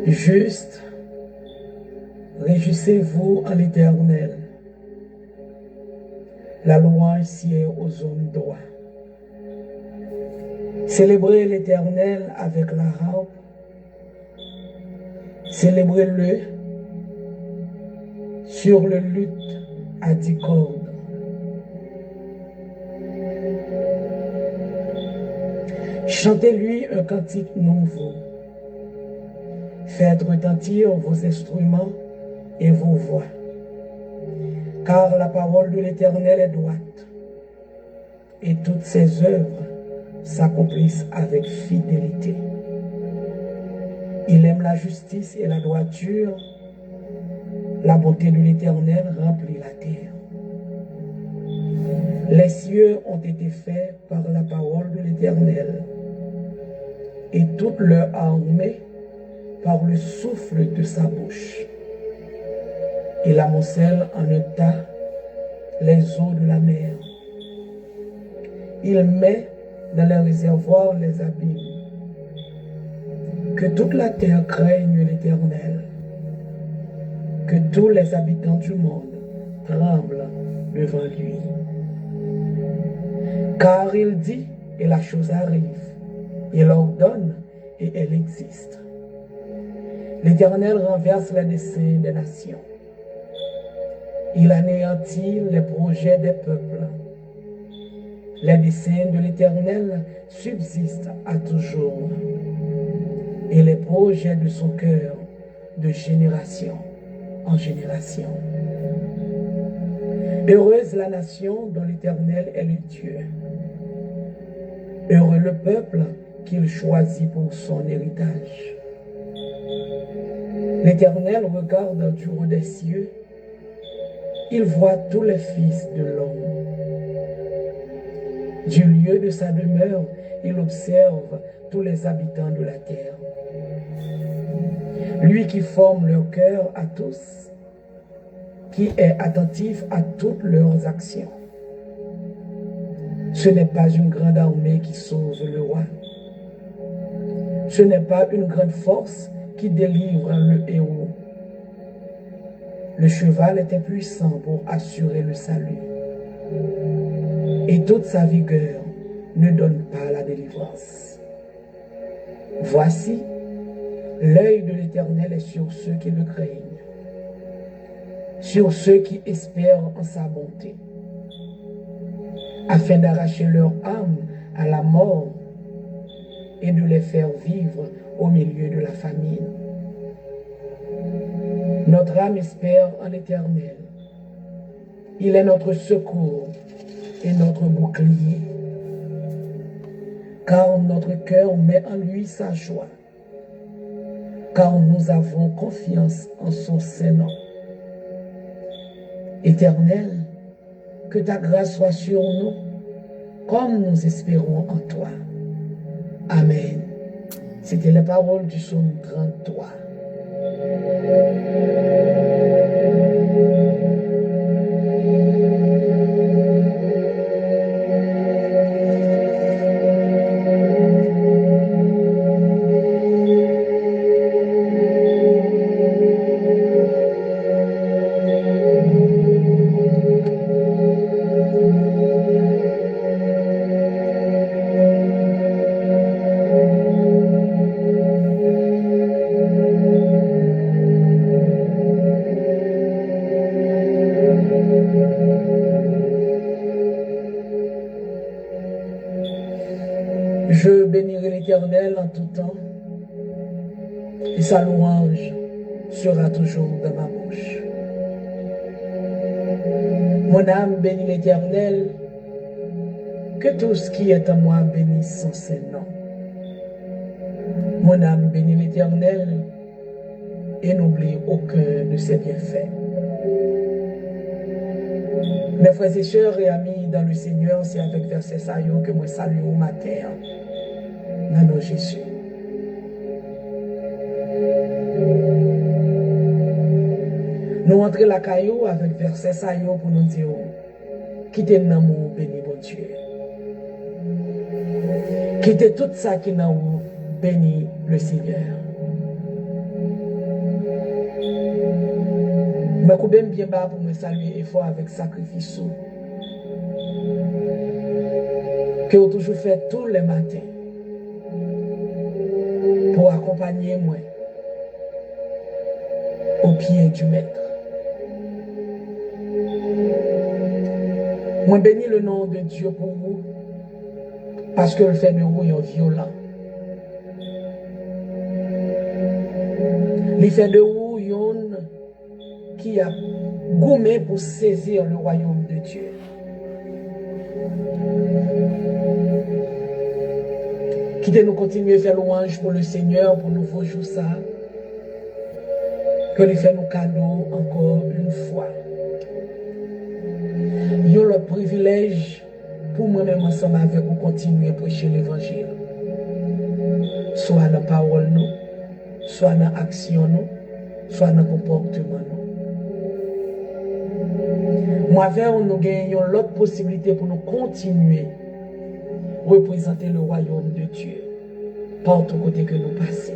Juste, réjouissez-vous en l'Éternel. La louange sied aux hommes droits. Célébrez l'Éternel avec la harpe. Célébrez-le sur le luth à 10 cordes. Chantez-lui un cantique nouveau. Faites retentir vos instruments et vos voix. Car la parole de l'Éternel est droite et toutes ses œuvres s'accomplissent avec fidélité. Il aime la justice et la droiture. La bonté de l'Éternel remplit la terre. Les cieux ont été faits par la parole de l'Éternel, et toute leur armée par le souffle de sa bouche. Il amoncelle en un tas les eaux de la mer. Il met dans les réservoirs les abîmes. Que toute la terre craigne l'Éternel. Que tous les habitants du monde tremblent devant lui. Car il dit et la chose arrive. Il ordonne et elle existe. L'Éternel renverse les desseins des nations. Il anéantit les projets des peuples. Les desseins de l'Éternel subsistent à toujours, et les projets de son cœur de génération en génération. Heureuse la nation dont l'Éternel est le Dieu. Heureux le peuple qu'il choisit pour son héritage. L'Éternel regarde du haut des cieux. Il voit tous les fils de l'homme. Du lieu de sa demeure, il observe tous les habitants de la terre. Lui qui forme leur cœur à tous, qui est attentif à toutes leurs actions. Ce n'est pas une grande armée qui sauve le roi. Ce n'est pas une grande force qui délivre le héros. Le cheval était puissant pour assurer le salut. Et toute sa vigueur ne donne pas la délivrance. Voici, l'œil de l'Éternel est sur ceux qui le craignent, sur ceux qui espèrent en sa bonté, afin d'arracher leur âme à la mort et de les faire vivre au milieu de la famine. Notre âme espère en l'Éternel. Il est notre secours et notre bouclier. Car notre cœur met en lui sa joie. Car nous avons confiance en son Saint-Nom. Éternel, que ta grâce soit sur nous, comme nous espérons en toi. Amen. C'était les paroles du psaume 33. Je bénirai l'Éternel en tout temps, et sa louange sera toujours dans ma bouche. Mon âme bénit l'Éternel, que tout ce qui est en moi bénisse son Saint-Nom. Mon âme bénit l'Éternel, et n'oublie aucun de ses bienfaits. Mes frères et sœurs et amis dans le Seigneur, c'est avec verset saillot que moi salue au matin. Dans nos Jésus. Nous entrons la caillou avec verset saillot pour nous dire quittez l'amour béni mon Dieu. Quittez tout ça qui n'a où béni le Seigneur. Je suis bien bas pour me saluer et fort avec sacrifice que vous toujours fait tous les matins pour accompagner moi au pied du Maître. Moi bénis le nom de Dieu pour vous parce que le fait de vous est violent. Il fait de vous yon qui a gommé pour saisir le royaume de Dieu. Quittez nous continuer à faire louange pour le Seigneur, pour nouveau jour ça. Que lui fait nos cadeaux encore une fois. Il y a le privilège pour moi-même ensemble avec vous continuer à prêcher l'évangile. Soit dans la parole, nous, soit dans l'action, nous, soit dans le comportement. Nous. Moi, avec nous gagnons l'autre possibilité pour nous continuer à représenter le royaume de Dieu par tout côté que nous passons.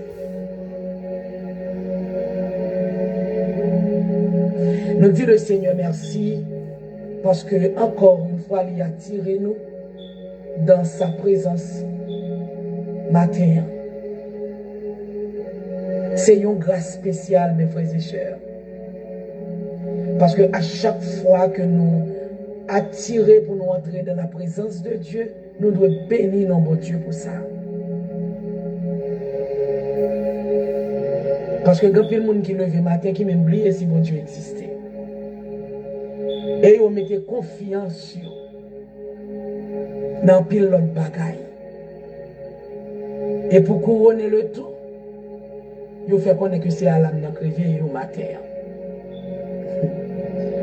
Nous disons le Seigneur merci parce que encore une fois il a tiré nous dans sa présence matin. C'est une grâce spéciale mes frères et sœurs. Parce que à chaque fois que nous attirons pour nous entrer dans la présence de Dieu, nous devons bénir notre Dieu pour ça. Parce que il y a plein de monde qui lève le matin qui même oublié si bon Dieu existait. Et ils mettez confiance sur dans pile l'autre bagaille. Et pour couronner le tout, ils font connaître que c'est alarme dans réveil au matin.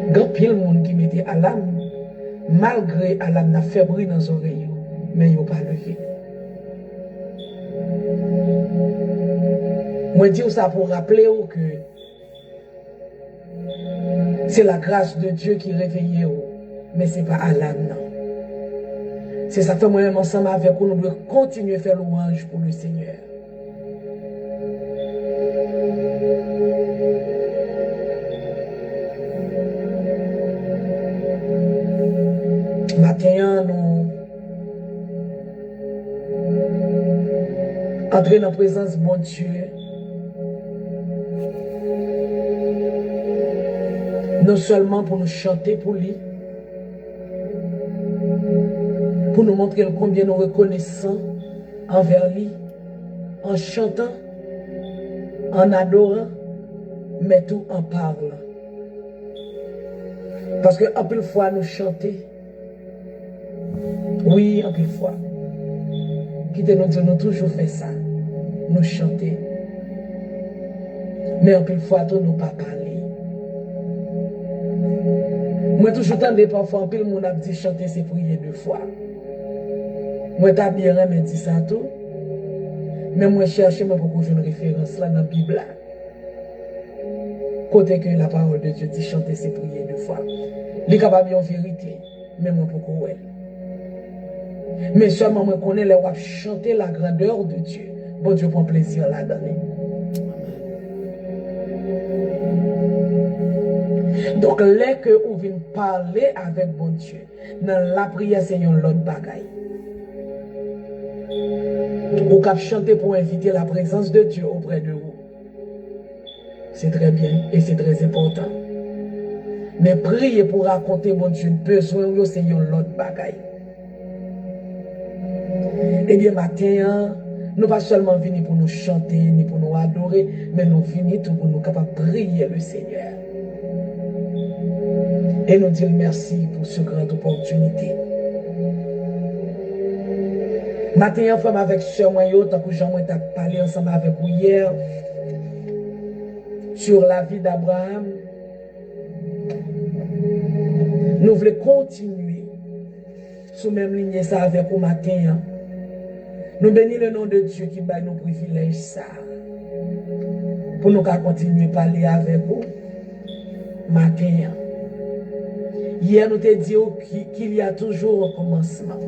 Il y a pile monde qui mettait alarme malgré alarme n'a fébrile dans les oreilles, mais ils n'ont pas levé. Moi, je dis ça pour rappeler que c'est la grâce de Dieu qui réveille, mais ce n'est pas alarme. C'est ça que moi-même ensemble avec vous, nous devons continuer à faire louange pour le Seigneur. Matin, nous entrons dans la présence de bon Dieu. Non seulement pour nous chanter pour lui, pour nous montrer combien nous reconnaissons envers lui, en chantant, en adorant, mais tout en parlant. Parce que en plus fois nous chanter, oui, en plus fois, quittez nous dire, nous toujours fait ça, nous chanter, mais en plus fois tout nous pas parler. Moi, toujours tendais parfois, en pile, mon a dit chanter, c'est prier 2 fois. Moi, t'as bien aimé dire ça tout. Mais moi, cherche moi pour une référence là dans la Bible. Côté que la parole de Dieu dit chanter, c'est prier 2 fois. Il est capable de vérité, mais moi, pourquoi ouais. Mais seulement, moi, connais les wap chanter la grandeur de Dieu. Bon Dieu prend plaisir là-dedans. Donc, là que vous venez parler avec bon Dieu, dans la prière, c'est une autre bagaille. Vous pouvez chanter pour inviter la présence de Dieu auprès de vous. C'est très bien et c'est très important. Mais prier pour raconter bon Dieu, besoin, c'est une autre bagaille. Eh bien, matin, nous pas seulement venir pour nous chanter, ni pour nous adorer, mais nous venir tout pour nous capables de prier le Seigneur. Et nous dire merci pour cette grande opportunité. Matin, femme avec Sœur Moyo, tant que Jean-Moy t'a parlé ensemble avec vous hier sur la vie d'Abraham. Nous voulons continuer sous même ligne ça avec vous matin. Nous bénissons le nom de Dieu qui bat nos privilèges ça. Pour nous continuer à parler avec vous matin. Hier, nous te dit qu'il y a toujours un commencement.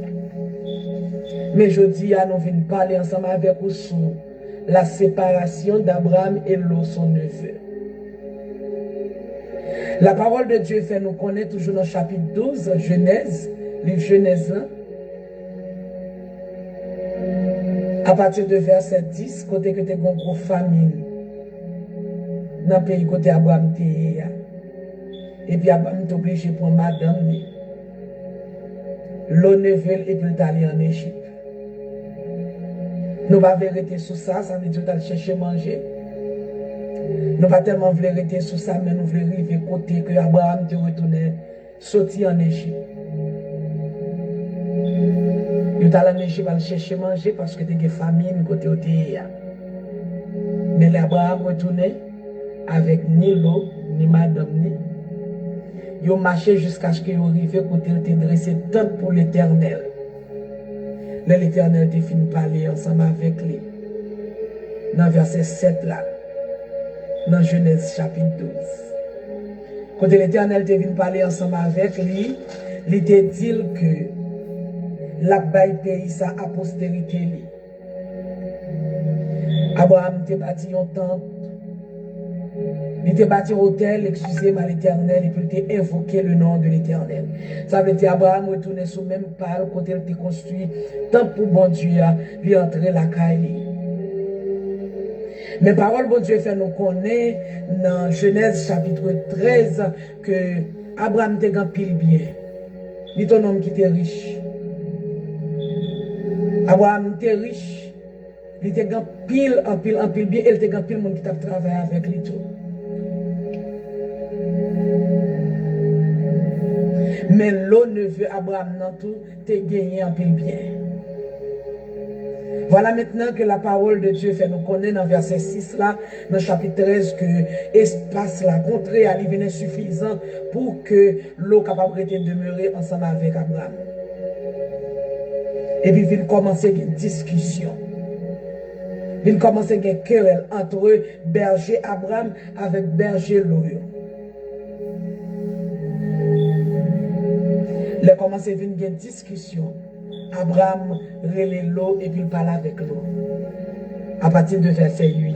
Mais je dis à nous venir parler ensemble avec vous sur la séparation d'Abraham et Lot, son neveu. La parole de Dieu fait nous connaître toujours dans le chapitre 12, Genèse, livre Genèse 1. À partir de verset 10, côté que tu as une grosse famine dans le pays côté Abraham était. Et puis Abraham est obligé pour madame. L'on neveu et puis aller en Égypte. Nous va vérité sur ça, ça veut dire d'aller chercher manger. Nous pas tellement vérité sur ça, mais nous voulons arriver côté que Abraham te retourné sorti en Égypte. Il Yo t'a l'amené chercher manger parce que t'es une famine côté côté. Mais l'Abraham retourné avec ni l'eau, ni madame, ni. Yo marché jusqu'à ce que yo arrivé côté te dressé tant pour l'Éternel. L'Éternel te fin parler ensemble avec lui. Dans verset 7 là. Dans Genèse chapitre 12. Quand l'Éternel te vient parler ensemble avec lui, il te dit que la baille pays ça à postérité lui. Abraham te bâti une tente, il te bâti un hôtel, excusez-moi l'Éternel, et puis il te invoqué le nom de l'Éternel. Ça veut dire Abraham retourné sur le même pal, côté il te construit, tant pour bon Dieu, lui entrer la caille. Mais parole bon Dieu fait nous connaître dans Genèse chapitre 13 que Abraham te gan pile bien. Il est un homme qui était riche. Abraham était riche. Il était gan pile en pile bien. Il était gan pile monde qui t'a travaillé avec lui tout. Mais l'eau neveu Abraham dans tout t'es gagné en pile bien. Voilà maintenant que la parole de Dieu fait nous connaître dans verset 6 là, dans chapitre 13, que l'espace là, contré à lui suffisant pour que l'eau capable de demeurer ensemble avec Abraham. Et puis il commence une discussion. Il commence une querelle entre berger Abraham avec berger Lot. Il commence une discussion. Abraham relève l'eau et puis il parle avec l'eau. À partir de verset 8.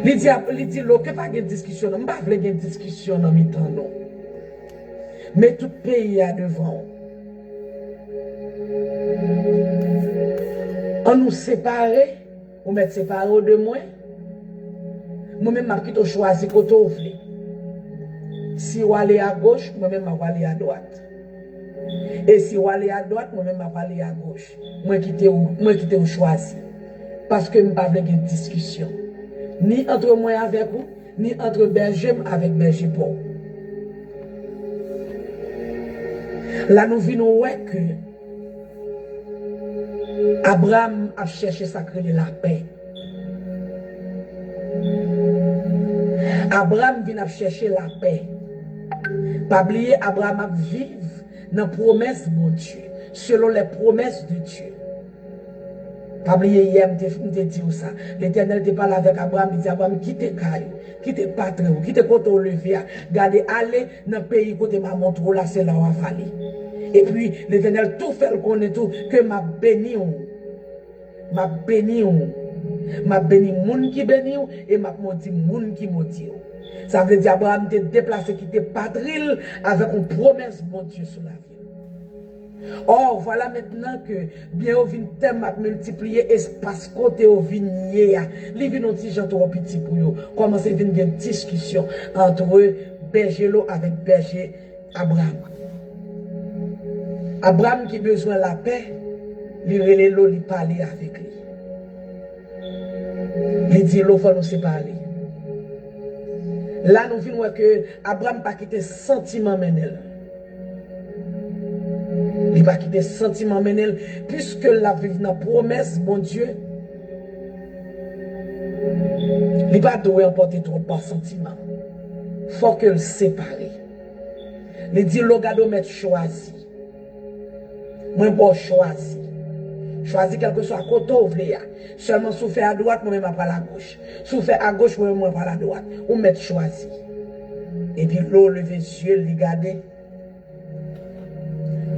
Il dit l'eau, que pas de discussion, je ne veux pas de discussion dans mi-temps, non. Mais tout pays a devant. On nous sépare, on met séparé de moi. Moi-même, je vais choisir côté où je veux. Si vous allez à gauche, moi-même, je vais aller à droite. Et si vous allez à droite, moi-même, je vais aller à gauche. Moi, qui vous choisir. Parce que je ne veux pas de discussion. Ni entre moi avec vous, ni entre berger avec berger pour. Là, nous venons que Abraham a cherché sacré la paix. Abraham vient chercher la paix. Pas oublier, Abraham a vivre dans la promesse de mon Dieu, selon les promesses de Dieu. Pas oublier, hier, je dit ça. L'Éternel te parle avec Abraham, il dit Abraham, quitte Caillou, quitte patron, quitte côté au levier, gardez, allez dans le pays côté ma montre, là, c'est là où on va aller. Et puis, l'Éternel tout fait le connaît tout, que m'a béni, m'a béni, m'a béni moun qui béni et m'a maudit moun qui maudit. Ça veut dire Abraham te déplacé qui te padril avec une promesse bon Dieu sur la vie. Or voilà maintenant que bien au vin thème a multiplié espace côté au vignier. Les vins ont gens trop petit pour eux. Commencer vinn une discussion entre berger Lot avec berger Abraham. Abraham qui besoin de la paix, il relève l'eau, il parle avec lui. Il dit l'eau faut nous séparer. Là nous voyons que Abraham pas quitté sentiment menel. Il pas quitté sentiment menel puisque la vive dans promesse bon Dieu. Il pas doit emporter trop par sentiment. Faut que le séparer. Il dit l'eau gado mettre choisi. Moi bon choisi. Choisis quelque chose à côté ouvrier. Seulement si vous faites à droite, moi-même à la gauche. Si vous faites à gauche, moi-même à la droite. Ou mettre choisi. Et puis l'eau lever les yeux, regarder.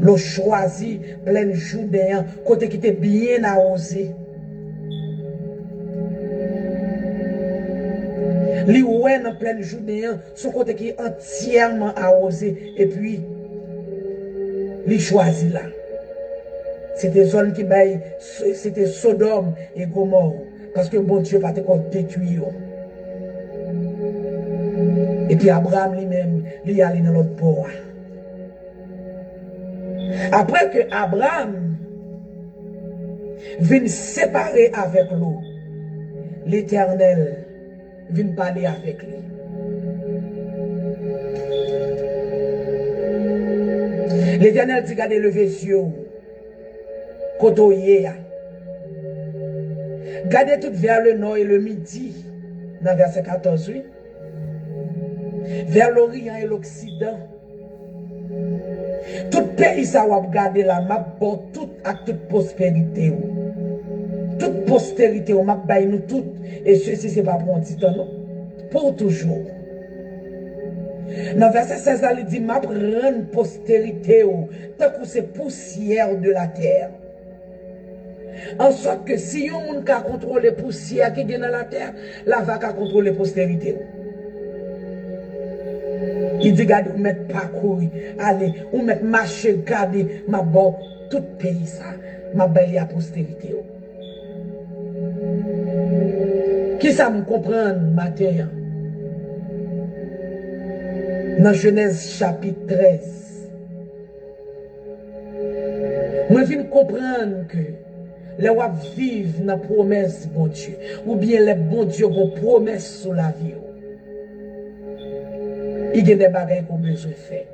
L'eau choisi, plein Jourdain, côté qui était bien arrosé. Li oué dans plein Jourdain, son côté qui est entièrement arrosé. Et puis, li choisi là. C'était zone qui baille, c'était Sodome et Gomorrhe. Parce que bon Dieu va te détruire. Et puis Abraham lui-même, il est allé dans l'autre port. Après que Abraham vient séparer avec l'eau, l'Éternel vient parler avec lui. L'Éternel dit, gardez le yeux, côtoyer. Gardez tout vers le nord et le midi, dans verset 14, oui. Vers l'Orient et l'Occident. Tout pays, ça va garder la map pour toute prospérité. Toute postérité, on m'a baillé nous toutes. Et ceci, c'est pas pour un petit temps, non. Pour toujours. Dans verset 16, il dit, m'a rendre postérité, tant que c'est poussière de la terre. En sorte que si on monde a contrôlé poussière qui est dans la terre, la va contrôler postérité. Il dit, regardez, vous mettez parcourir, allez, vous mettez marcher, regardez, ma bon, tout pays ça, ma belle à postérité. Qui ça me comprend matin? Dans Genèse chapitre 13. Moi, je viens comprendre que les gens vivent dans la promesse, bon Dieu, ou bien les bons Dieu ont promesse sur la vie. Il y a des bagages qu'on a besoin de faire.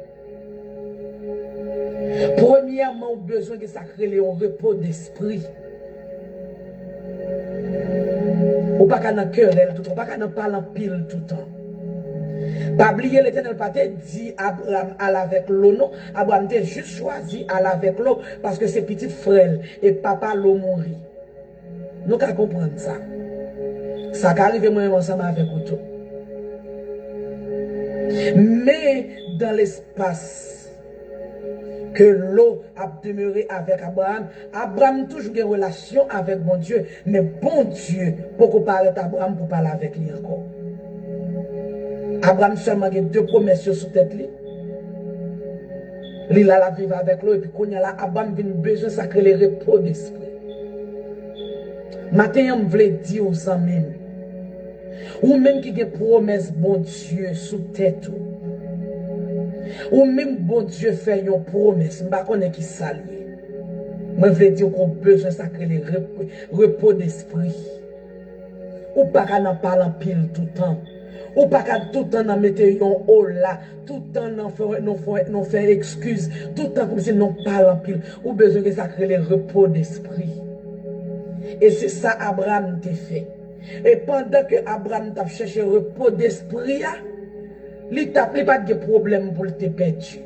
Premièrement, on a besoin de sacrer un repos d'esprit. Ou pas qu'à dans cœur, ou pas qu'à dans parler en pile tout le temps. Pas oublier l'Éternel pas dit Abraham aller avec l'eau, non. Abraham a juste choisi aller avec l'eau parce que c'est petit frère et papa l'eau mourit. Nous qu'à comprendre ça. Ça arrive moi ensemble avec vous. Mais dans l'espace que l'eau a demeuré avec Abraham, Abraham toujours une relation avec bon Dieu, mais bon Dieu, pour parler d'Abraham pour parler avec lui encore. Abraham seulement a deux promesses sur tête. Il a la vivre avec l'eau et puis quand il y a là, Abraham a besoin de sacrer le repos d'esprit. Maintenant, je voulais dire aux amis, ou même qui a des promesses, bon Dieu, sous tête, ou même bon Dieu fait une promesse, je ne sais pas qui s'allie. Moi, je veux dire qu'on a besoin de sacrer le repos d'esprit. Ou pas qu'à parler en pile tout le temps. Ou pas qu'à tout le temps mettre un haut là, tout le temps nous faire excuse, tout le temps comme si nous parlons en pile. Ou besoin de sacrer le repos d'esprit. Et c'est ça Abraham t'a fait. Et pendant que Abraham t'a cherché le repos d'esprit, il t'a pas de problème pour te perdu.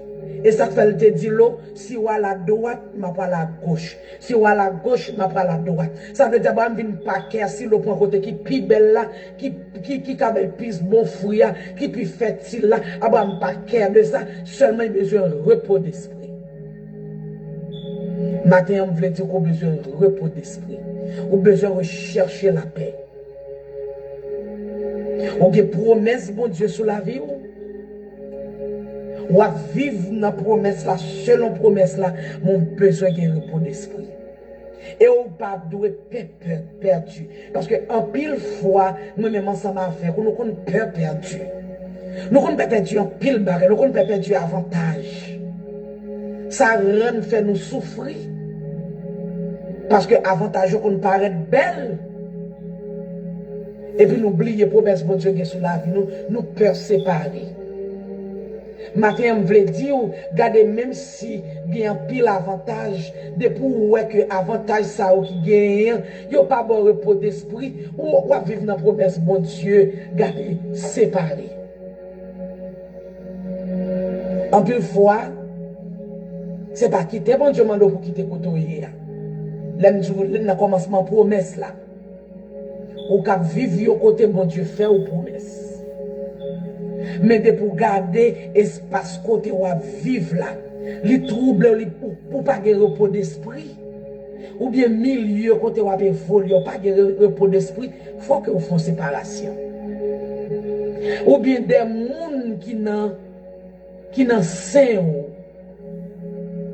Et ça fait te dit l'eau, si ou à la droite, ma pas à la gauche. Si ou à la gauche, ma pas à la droite. Ça veut dire Abraham vient pas qu'à si l'eau prend côté qui plus belle là, qui avait plus bon fruit, qui plus fertile là. Abraham pas qu'à de ça, seulement il a besoin de repos d'esprit. Maintenant, on veut dire qu'on a besoin de repos d'esprit. On a besoin de rechercher la paix. On a des promesses, bon Dieu, sur la vie. On va vivre dans la promesse là, selon la promesse là, mon besoin de repos d'esprit. Et on pas doit perdu. Parce que en pile fois, nous-mêmes ensemble à faire, nous avons peur perdue. Nous avons perdu en pile barre, nous avons perdu avantage. Ça rend fait nous souffrir. Parce que avantage qu'on paraît belle. Et puis nous oublions promesse de Dieu qui est sur la vie, nous peur séparer. Matin, je veux dire, regardez, même si il y a un pile avantage, depuis que avantage ça qui gagne, il n'y a pas bon repos d'esprit, ou on va vivre dans la promesse, bon Dieu, regardez, séparé. En plus fois, c'est pas quitter, bon Dieu m'a pour quitter côté. L'aime dans le commencement promesse là. Ou qu'à vivre au côté, bon Dieu, fait aux promesses. Mais de pour garder espace côté où vivre là, les troubles pour pas de repos d'esprit, ou bien milieu côté où évoluer, pas de repos d'esprit, il faut que vous fassiez séparation. Ou bien des gens qui n'en savent,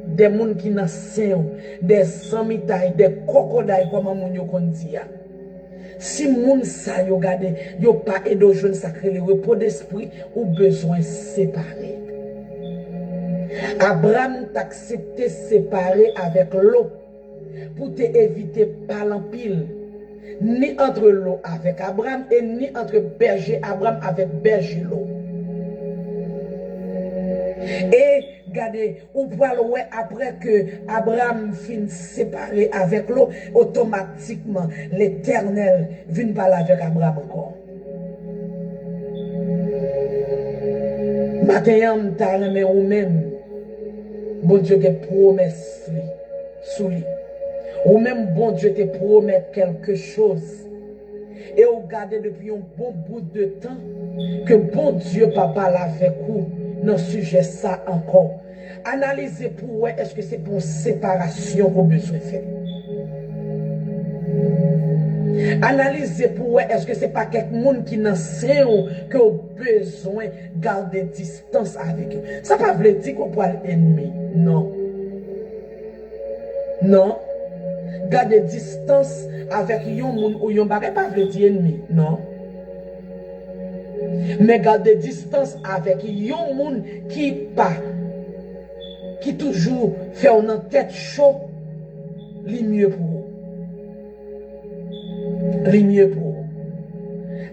des gens qui n'en savent, des samitailles, des crocodiles, comme on dit. Si moun sa yo gade, yo pas aidé aux jeunes sacrés le repos d'esprit ou besoin séparé. Abraham t'a accepté séparer avec l'eau pour te éviter par l'empile. Ni entre l'eau avec Abraham et ni entre berger Abraham avec berger l'eau. Et Regardez, ou pour après que Abraham fin séparé avec l'eau, automatiquement, l'Éternel vient parler avec Abraham encore. Matin, t'as remis ou même, bon Dieu te promesse sous lui. Ou même bon Dieu te promet quelque chose. Et vous regardez depuis un bon bout de temps que bon Dieu va parler avec vous dans ce sujet ça encore. Analysez pour vous, est-ce que c'est pour séparation que vous besoin de faire. Analysez pour vous, est-ce que c'est pas quelqu'un qui n'a que vous besoin de garder distance avec eux. Ça ne veut pas dire qu'on peut être ennemi. Non. Non. Garder distance avec yon moun ou yon bagay pas veut dire ennemi, non. Mais garder distance avec yon moun qui toujours fait une tête chaud, li mieux pour vous. Li mieux pour vous.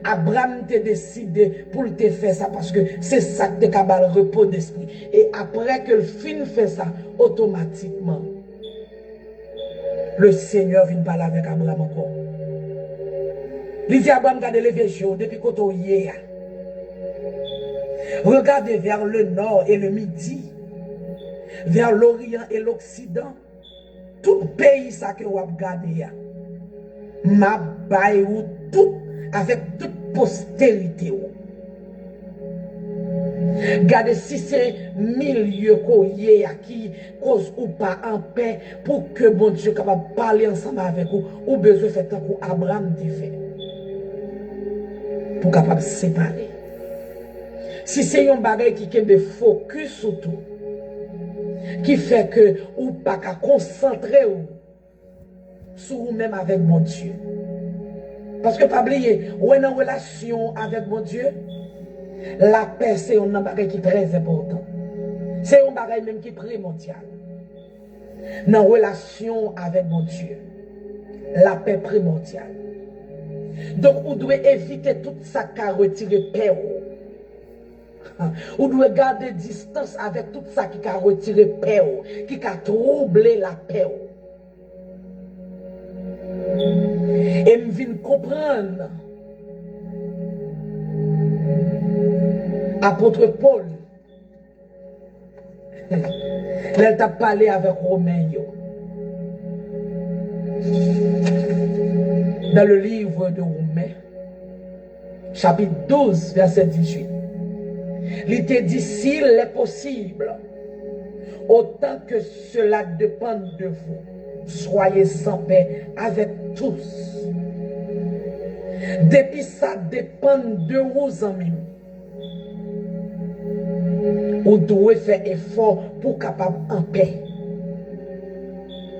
Abraham te décidé pour te faire ça parce que c'est ça que te cabal repos d'esprit. Et après que le fin fait ça, automatiquement, le Seigneur vient parler avec Abraham encore. Il dit Abraham, regardez les vieux depuis qu'on hier. Regardez vers le nord et le midi, vers l'orient et l'occident. Tout pays ça que vous regardez, ma baille ou tout avec toute postérité. Regardez si c'est milieu qui cause ou pas en paix pour que bon Dieu capable de parler ensemble avec vous ou besoin de faire tant qu'Abraham dit fait pour capable de séparer. Si c'est un bagage qui est focus sur tout, qui fait que ou pas qu'à concentrer sur vous-même avec mon Dieu. Parce que pas oublier, ou est en relation avec mon Dieu, la paix c'est un bagage qui est très important. C'est un bagage même qui est primordial. Dans relation avec mon Dieu, la paix primordiale. Donc, vous devez éviter tout ça qui a retiré paix. Vous devez garder distance avec tout ça qui a retiré paix, qui a troublé la paix. Et je viens comprendre. Apôtre Paul, il t'a parlé avec Romain. Dans le livre de Romains, chapitre 12, verset 18. Il te dit, s'il est possible, autant que cela dépend de vous, soyez sans paix avec tous. Depuis ça dépend de vous, amis. Vous devez faire effort pour capable en paix.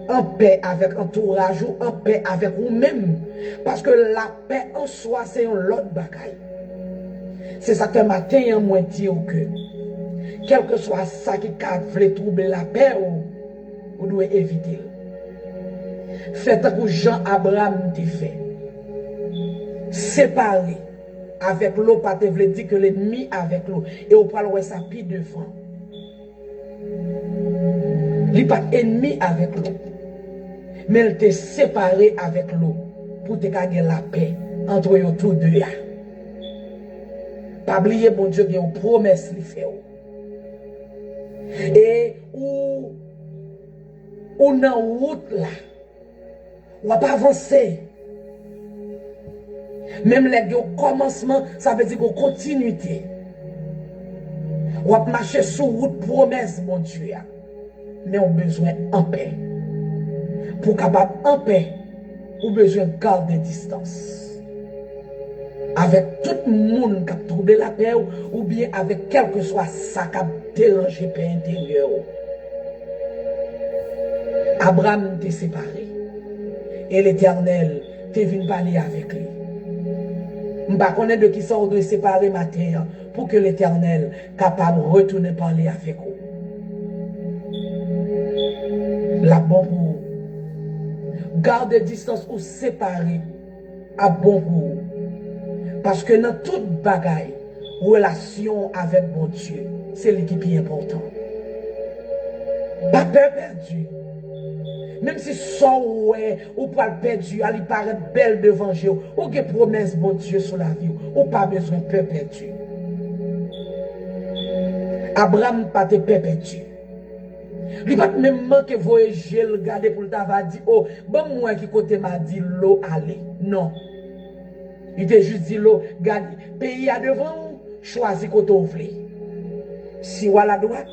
En paix avec entourage ou en paix avec vous-même. Parce que la paix en soi, c'est un autre bagaille. C'est ça que matin, moi dire que, quel que soit ça qui veut troubler la paix, vous devez éviter. Faites comme Jean Abraham t'a fait. Séparer avec l'eau, pas te veut dire que l'ennemi avec l'eau. Et on parle de ça pied devant. Il n'est pas ennemi avec l'eau. Mais il te séparé avec l'eau pour te gagner la paix entre eux tous deux. Pas oublier, mon Dieu, qu'il y a une promesse qu'il fait. Et ou dans route là, on va pas avancer. Même les au commencement, ça veut dire qu'on continuité. On va marcher sur route promesse, mon Dieu. Mais on a besoin en paix. Pour capable en paix, on a besoin de garder distance. Avec tout le monde qui a troublé la paix, ou bien avec quel que soit ça qui a dérangé la paix intérieure. Abraham t'est séparé. Et l'Éternel t'est venu parler avec lui. Je ne sais pas de qui ça on doit séparer ma terre pour que l'Éternel capable de retourner parler avec vous. La bon pour vous. Gardez distance ou séparer à bon pour vous. Parce que dans toute bagaille, relation avec mon Dieu, c'est l'équipe qui est important. Pas peur perdu. Même si son ouais, ou pas perdu, elle paraît belle devant Dieu, ou que promesse bon Dieu sur la vie, ou pas besoin de peur perdu. Abraham pas de peur perdu. Il pas même manquer voyager le garder pour t'avoir dit oh bon moi qui côté m'a dit l'eau aller. Non. Il te juste dit l'eau garde pays à devant choisis côté où voulez. Si ou à la droite,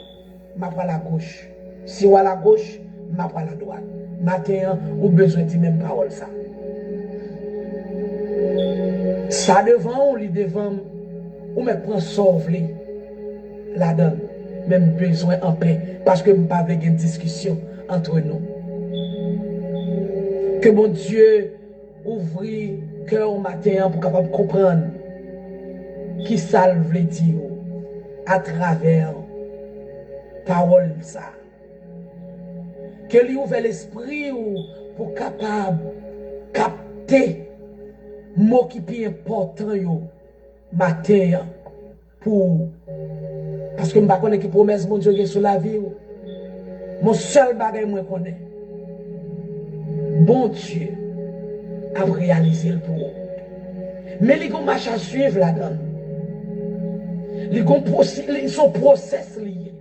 m'a pas la gauche. Si ou à la gauche, m'a pas la droite. Matin ou besoin de même parole ça. Ça devant ou li devant ou me prend sauve la donne. Même besoin en paix parce que nous pas avec une discussion entre nous. Que mon Dieu ouvre cœur au matin pour capable comprendre qui ça veut dire à travers parole ça. Que lui ouvre l'esprit pour capable capter mot qui est important yo matin pour parce que je ne sais pas qui promesse mon Dieu sur la vie. Mon seul bagage que je connais. Bon Dieu a réalisé le pour vous. Mais il y a une marche à suivre là-dedans. Il y a son process lié.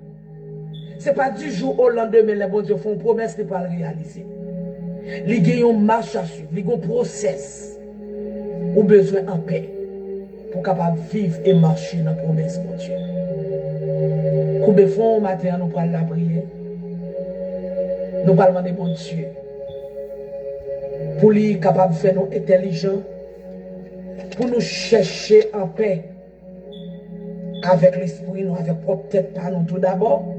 Ce n'est pas du jour au lendemain les bon Dieu font une promesse de ne pas le réaliser. Il y a une marche à suivre. Il y a un process. Ou besoin en paix pour capable vivre et marcher dans la promesse de Dieu. Combien de fois au matin nous parlons la prière, nous parlons de bon Dieu, pour lui capable de faire nous intelligents, pour nous chercher en paix avec l'esprit, nous avec propre tête par nous tout d'abord,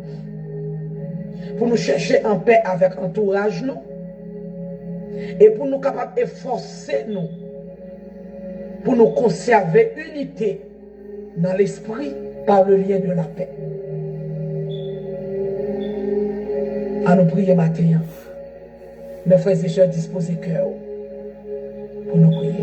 pour nous chercher en paix avec l'entourage nous, et pour nous capables d'efforcer nous, pour nous conserver unité dans l'esprit par le lien de la paix. À nous prier matin. Mes frères et sœurs, disposez cœur pour nous prier.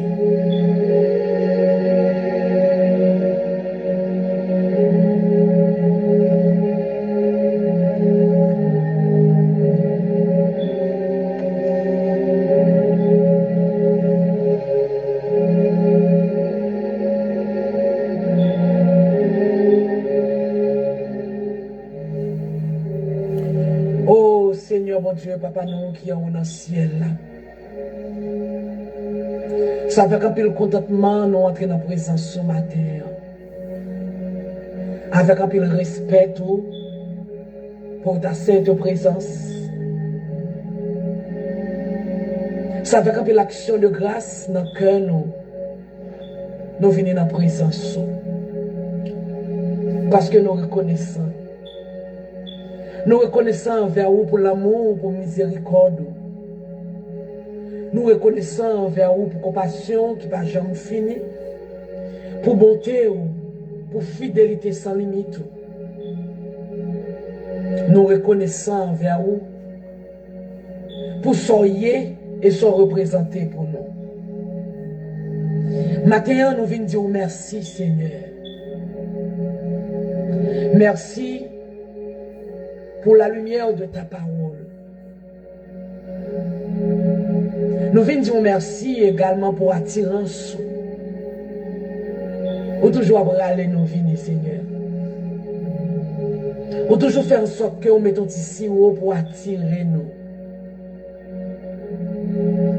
Mon Dieu, papa, nous qui sommes dans le ciel. Ça fait qu'un peu le contentement, nous entrons dans la présence ce matin. Avec un peu le respect pour ta sainte présence. Ça fait qu'un peu l'action de grâce dans le cœur, nous venons dans la présence. Parce que nous reconnaissons. Nous reconnaissons envers vous pour l'amour, pour miséricorde. Nous reconnaissons envers vous pour compassion qui ne va jamais finir. Pour bonté, pour fidélité sans limite. Nous reconnaissons envers vous pour soyez et soyez représentés pour nous. Maintenant, nous venons dire merci, Seigneur. Merci pour la lumière de ta parole. Nous venons dire merci également pour attirance. Ou toujours aller nos vies, Seigneur. Ou toujours faire en sorte que nous mettons ici pour attirer nous.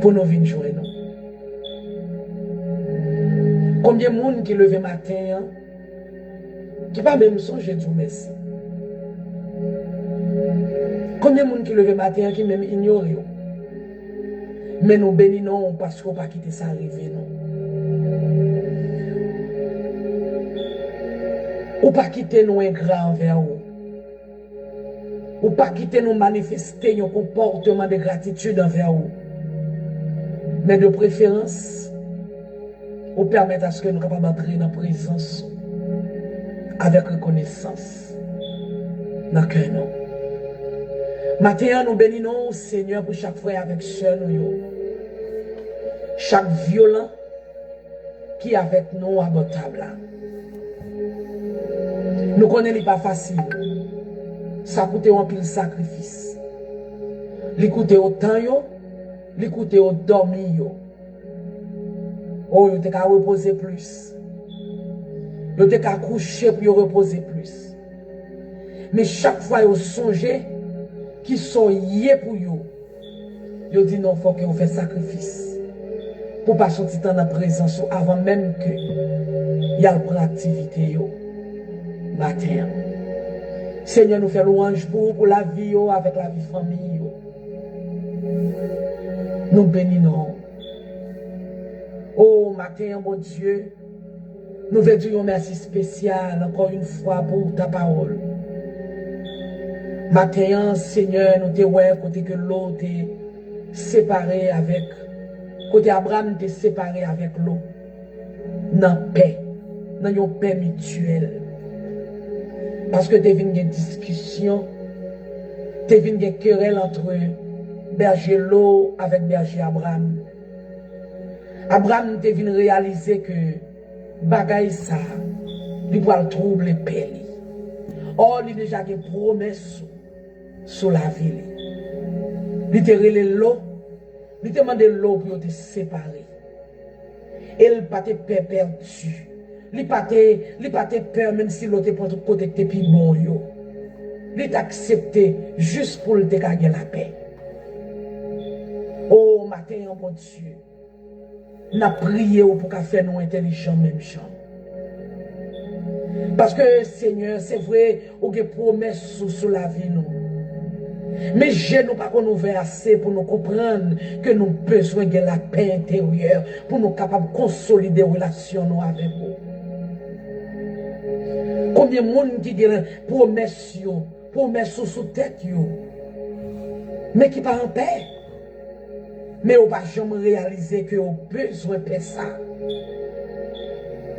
Pour nous venir jouer nous. Combien de monde qui levait matin, qui pas même songer du merci. Combien de monde qui levait matin qui même ignore. Mais nous bénissons parce qu'on ne pas quitter ça arriver non. Ou pas quitter nous ingrat envers vous. Ou pas quitter nous manifester un comportement de gratitude envers vous. Mais de préférence, ou permettre à ce que nous soyons capables d'entrer dans la présence avec reconnaissance dans le cœur. Maintenant, nous bénissons Seigneur pour chaque frère avec soeur nous. Chaque violent qui est avec nous à notre table. Nous connaissons pas facile. Ça coûte un pile sacrifice. Li coûte autant yo, li coûte au dormi yo. Oh, yo te ka reposer plus. Yo te ka coucher pour yo reposer plus. Mais chaque fois yo songe qui sont yé pour yo. Yo dit non, faut que yo fait sacrifice. Pour pas sortir dans la présence avant même que y a le activité yo. Matin. Seigneur nous fait louange pour la vie yo, avec la vie famille yo. Nous bénissons. Oh matin mon Dieu, nous voulons dire un merci spécial encore une fois pour ta parole. Matin Seigneur, nous te voyons côté que l'eau t'est séparé avec, côté Abraham t'est séparé avec l'eau. Dans paix, dans une paix mutuelle. Parce que tu as une discussion, tu as une querelle entre berger Lot avec berger Abraham. Abraham te venu réaliser que bagaille ça, il doit le troubler paix. Or, il a déjà des promesses sur la ville. Il te relé l'eau, il te demandé l'eau pour te séparer. Et il pas te peur perdu. Il pas te peur même si l'autre est de côté de puis bon yo. Il t'a accepté juste pour te gagner la paix. Oh, matin, mon Dieu. N'a prié pour qu'à faire nous intelligents même champ. Parce que Seigneur, c'est vrai, ou des promesses sur la vie nous. Mais je nous pas qu'on ouvert assez pour nous comprendre que nous avons besoin de la paix intérieure pour nous capables de consolider les relations nous avec vous. Combien de monde qui dit promesses sous tête mais qui pas en paix. Mais on ne va jamais réaliser que on a besoin de ça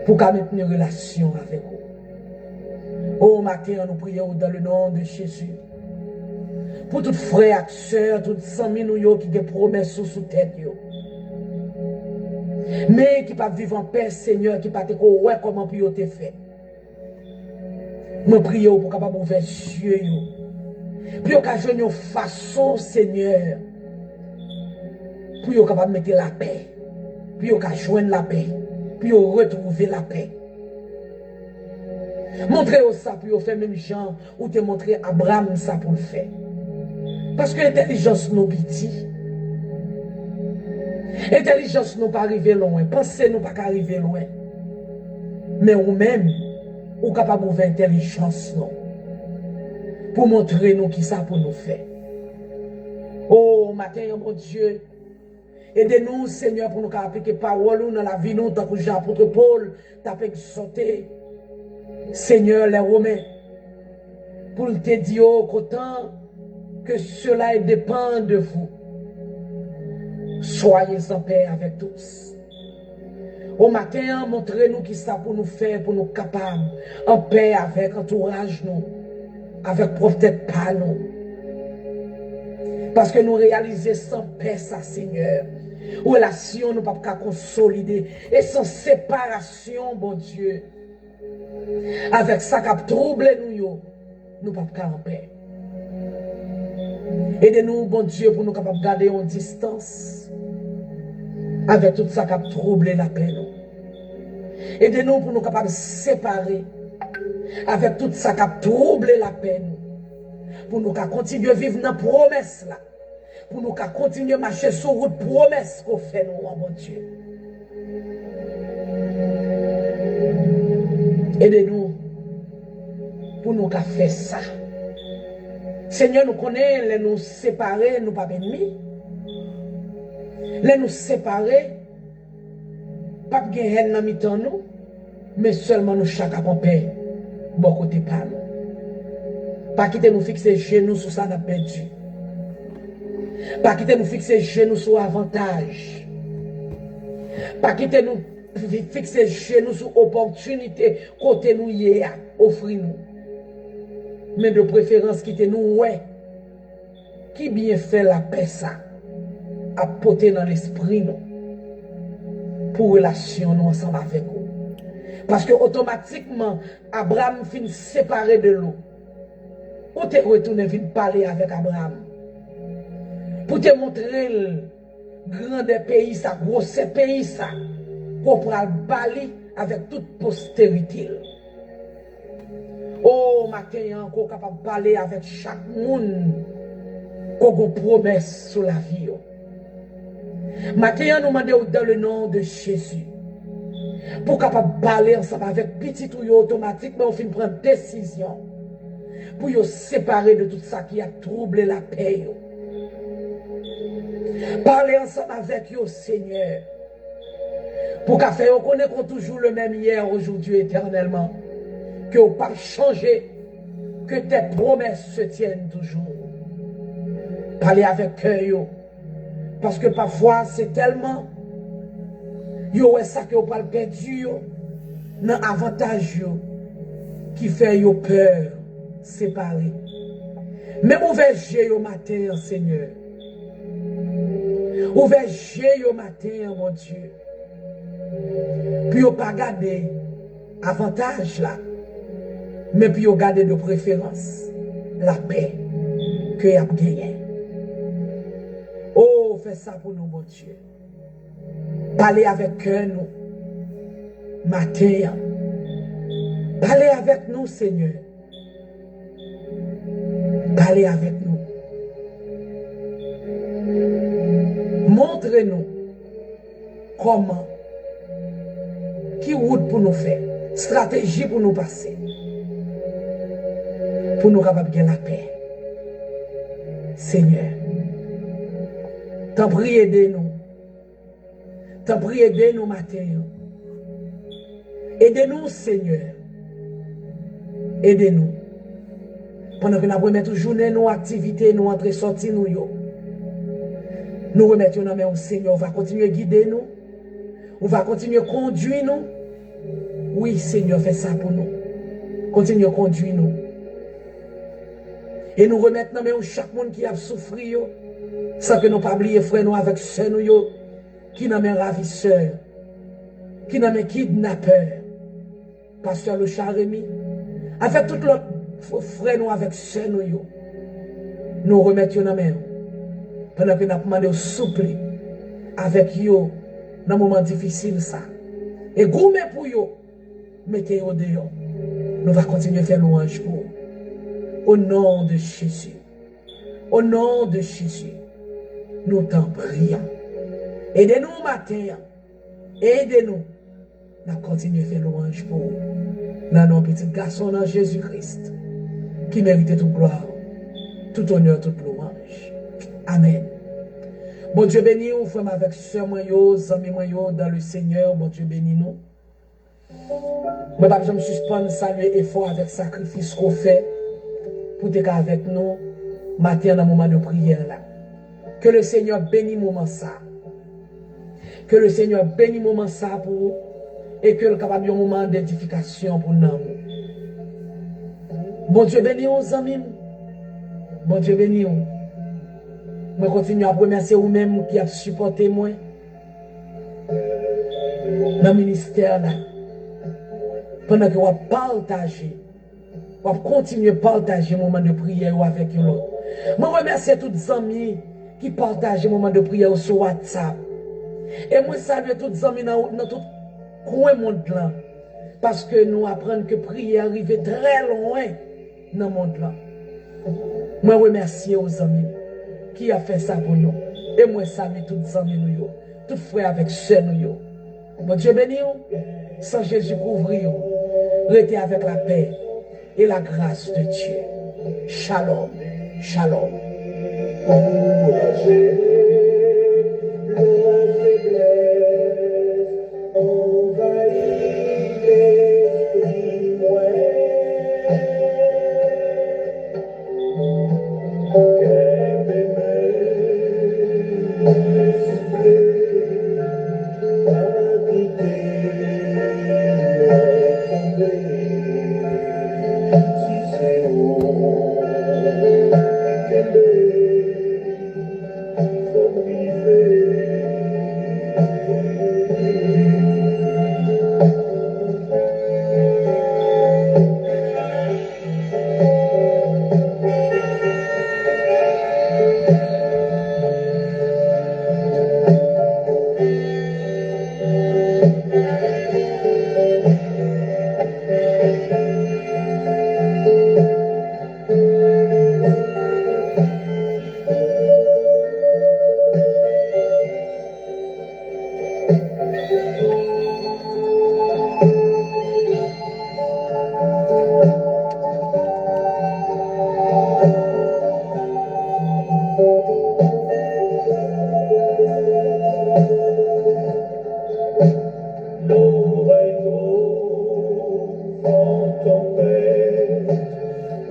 pour maintenir une relation avec vous. Au matin, nous prions dans le nom de Jésus. Pour tous frères et sœurs, tous 100 000 qui ont des promesses sous tête. Mais qui ne peuvent pas vivre en paix, Seigneur, qui ne peuvent pas voir comment vous avez fait. Nous prions pour capable ouvrir les yeux. Puis occasionner une façon, Seigneur, pour vous capable mettre la paix. Puis vous joindre la paix. Puis vous retrouver la paix. Montrez-vous ça pour vous faire même gens ou te montrer Abraham ça pour le faire. Parce que l'intelligence nous petit. L'intelligence nous pas arriver loin. Pensez nous pas arriver loin. Mais vous-même, vous capable d'ouvrir l'intelligence non. Pour montrer nous qui ça pour nous faire. Oh, matin, mon Dieu. Aidez-nous, Seigneur, pour nous appliquer parole dans la vie, nous, tant que Jean-Apôtre Paul t'a fait sauter. Seigneur, les Romains, pour te dire qu'autant que cela dépend de vous, soyez en paix avec tous. Au matin, montrez-nous qui ça pour nous faire, pour nous capables, en paix avec entourage nous, avec peut-être pas nous. Parce que nous réalisons sans paix ça, Seigneur. Relation nous ne pouvons pas consolider. Et sans séparation, bon Dieu. Avec ça qui a troublé nous, nous ne pouvons pas en paix. Aidez-nous, bon Dieu, pour nous capables de garder en distance. Avec tout ça qui a troublé la paix. Aidez-nous pour nous capables de séparer. Avec tout ça qui a troublé la paix. Pour nous continuer à vivre dans la promesse là. Pour nous continuer à marcher sur la route promesse qu'on fait nous, mon Dieu. Aidez-nous pour nous faire ça. Seigneur, nous connaissons les nous séparer, nous pas ennemis. Les nous séparer, pas de haine dans mi-temps nous, mais seulement nous chacun en paix, bon côté pas nous. Pas quitter nous fixer genoux sur ça n'a perdu. Pas quitter nous fixer genoux sur avantage. Pas quitter nous fixer genoux sur opportunité côté nous hier offrir nous. Mais de préférence quitter nous ouais. Qui bien fait la paix ça à porter dans l'esprit nous pour relation nous ensemble avec vous. Parce que automatiquement Abraham finit séparé de l'eau. On te retourné vite parler avec Abraham. Pour te montrer le grand pays, ça, gros pays, ça. Qu'on pourra le balayer avec toute postérité. Oh, matin, qu'on est capable de parler avec chaque monde. Qu'on a une promesse sur la vie. Matin, nous demandons dans le nom de Jésus. Pour capable parler ensemble avec petit ou automatiquement, on finit prendre décision. Pour se séparer de tout ça qui a troublé la paix. Parler ensemble avec eux, Seigneur. Pour qu'à faire, on connaît qu'on toujours le même hier, aujourd'hui, éternellement. Que on pas changer. Que tes promesses se tiennent toujours. Parler avec eux. Parce que parfois, c'est tellement. Yo, est ça que on parle perdu. Non, avantage qui fait yo peur. Séparé. Mais ouvert j'ai au matin, Seigneur. Ouvert j'ai au matin, mon Dieu. Puis on pas garder avantage là. Mais puis on garder de préférence la paix que y a gagné. Oh, fais ça pour nous, mon Dieu. Parlez avec nous matin. Parlez avec nous, Seigneur. Parlez avec nous. Montrez-nous comment, qui route pour nous faire, stratégie pour nous passer, pour nous capables de la paix. Seigneur, t'en prie aidez-nous. T'en prie aidez-nous matin. Aidez-nous, Seigneur. Aidez-nous. Pendant que nous remettons journée, nos activités, nous entrées, sorties, nous remettons dans main au Seigneur. On va continuer à guider nous. On va continuer à conduire nous. Oui, Seigneur, fais ça pour nous. Continue à conduire nous. Et nous remettons dans main chaque monde qui a souffert. Sans que nous pas oublier frère nous avec soeur nous qui n'a même ravisseur, qui n'a même kidnappeur. Pasteur le Charemi, avec tout l'autre frère nous avec soeur nous remettons dans main. Pendant que nous avons demandé au souple avec eux dans un moment difficile ça. Et gourmet pour eux, mettez-vous dehors. Nous allons continuer à faire louange pour eux. Au nom de Jésus. Au nom de Jésus. Nous t'en prions. Aidez-nous matin. Aidez-nous. Nous continuons à faire louange pour eux. Dans nos petits garçons dans Jésus-Christ. Qui méritent toute gloire, tout honneur, toute louange. Amen. Bon Dieu béni nous, frère avec soeur moi amis moi dans le Seigneur, bon Dieu béni nous. Moi je me suspends saluer effort avec sacrifice qu'on fait pour être avec nous matin dans le moment de prière là. Que le Seigneur bénisse moment ça. Que le Seigneur bénisse moment ça pour vous et que le capable un moment d'édification pour nous. Bon Dieu béni aux amis. Bon Dieu béni vous. Je continue à remercier vous-même qui a supporté moi dans le ministère là. Pendant que vous partagez, vous continuez à partager le moment de prière avec l'autre. Je remercie tous les amis qui partagent le moment de prière sur WhatsApp. Et moi salue tous les amis dans tout coin monde là. Parce que nous apprenons que prière arrive très loin dans le monde là. Je remercie aux amis qui a fait ça pour nous. Et moi salue tous les amis nous, tous frères avec soeurs nous. Bon Dieu béni vous, sans Jésus couvrir vous. Restez avec la paix et la grâce de Dieu. Shalom, shalom.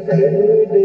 Si